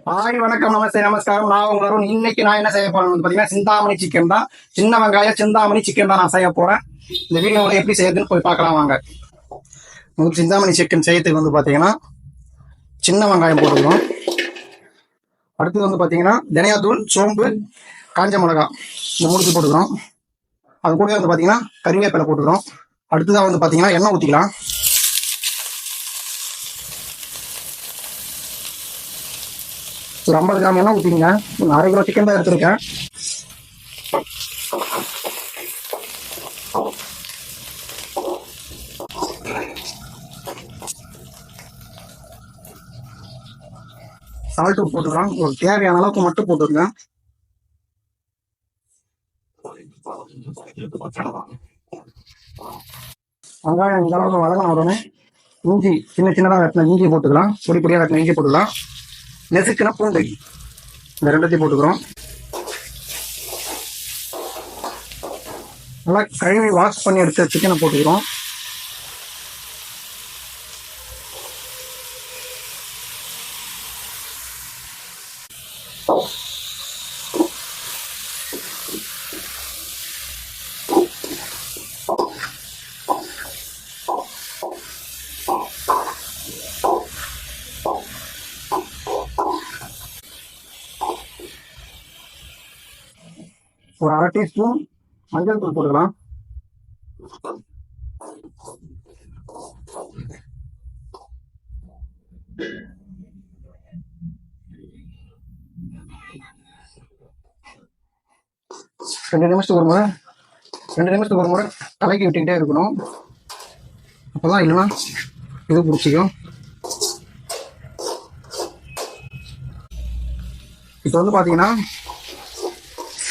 Hi வணக்கம் நமஸ்தே நமஸ்காரம். நான் உங்களோட இன்னைக்கு நான் என்ன செய்ய போறேன் பார்த்தீங்கன்னா சிந்தாமணி சிக்கன் தான். சின்ன வெங்காய சிந்தாமணி சிக்கன் தான் நான் செய்ய போறேன். இந்த வீடியோவில் எப்படி செய்யறதுன்னு போய் பார்க்கலாம் வாங்க. சிந்தாமணி சிக்கன் செய்யறதுக்கு பார்த்தீங்கன்னா சின்ன வெங்காயம் போட்டுக்கிறோம். அடுத்தது பார்த்தீங்கன்னா தனியாத்தூள், சோம்பு, காஞ்ச மிளகா இந்த மூணுக்கு போட்டுக்கிறோம். அது கூட பார்த்தீங்கன்னா கறிவேப்பிலை போட்டுக்கிறோம். அடுத்ததாக பார்த்தீங்கன்னா எண்ணெய் ஊற்றிக்கலாம். ஒரு 50 கிராம் எண்ணெய் ஊற்றிங்க. அரை கிலோ சிக்கன் தான் எடுத்துருக்கேன். சால்ட்டு போட்டுக்கலாம். ஒரு தேவையான அளவுக்கு மட்டும் போட்டுருங்க. வெங்காயம் இந்த அளவுக்கு வதங்கின உடனே இஞ்சி சின்னதாக வெட்டின இஞ்சி போட்டுக்கலாம். பொடி பொடியாக வெட்டின இஞ்சி போட்டுக்கலாம். நெசுக்குன பூண்டு இந்த ரெண்டத்தையும் போட்டுக்கிறோம். நல்லா கழுவி வாஷ் பண்ணி எடுத்த சிக்கனை போட்டுக்கிறோம். ஒரு அரை டீஸ்பூன் மஞ்சள் தூள் போட்டுக்கலாம். ரெண்டு நிமிஷத்துக்கு ஒரு முறை கலக்கி விட்டுக்கிட்டே இருக்கணும். அப்போதான் இல்லைன்னா இது பிடிச்சிக்கும். இப்போ பார்த்தீங்கன்னா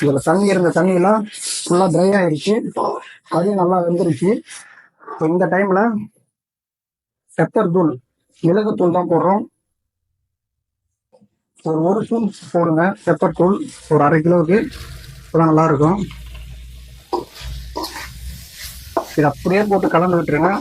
இதில் தண்ணி இருந்த தண்ணியெல்லாம் ஃபுல்லாக ட்ரை ஆகிடுச்சு. கறி நல்லா வெந்துருச்சு. இப்போ இந்த டைமில் பெப்பர் தூள், மிளகுத்தூள் தான் போடுறோம். ஒரு ஸ்பூன் போடுங்க பெப்பர் தூள். ஒரு அரை கிலோவுக்கு இப்போதான் நல்லாயிருக்கும். இது அப்படியே போட்டு கலந்து விட்டுருங்க.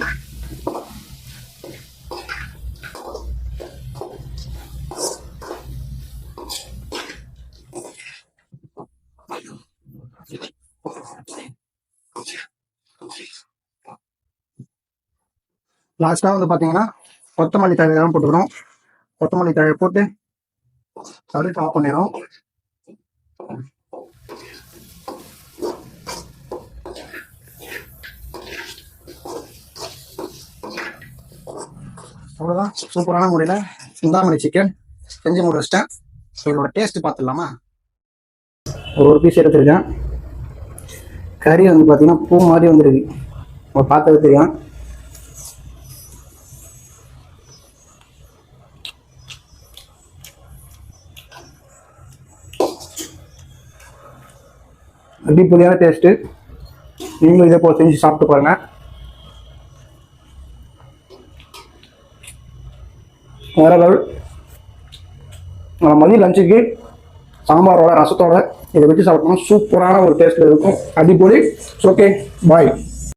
லாஸ்ட்டாக பார்த்தீங்கன்னா கொத்தமல்லி தழை தான் போட்டுக்கிறோம். கொத்தமல்லி தழை போட்டு அடுத்து ஆஃப் பண்ணிடும். அவ்வளோதான், சூப்பரான முறையில் சிந்தாமணி சிக்கன் செஞ்சு முடிச்சிட்டேன். இதோட டேஸ்ட் பார்த்துடலாமா? ஒரு பீஸ் எடுத்துருக்கேன். கறி பார்த்தீங்கன்னா பூ மாதிரி வந்துருக்கு. நம்ம பார்த்தது தெரியும். அடிப்படையான டேஸ்ட்டு. நீங்களும் இதே போல் செஞ்சு சாப்பிட்டு பாருங்கள். வேற லெவல். மதிய லஞ்சுக்கு சாம்பாரோட ரசத்தோட இதை வச்சு சாப்பிட்டோம்னா சூப்பரான ஒரு டேஸ்ட்டில் இருக்கும். அடிப்பொலி. ஓகே, பாய்.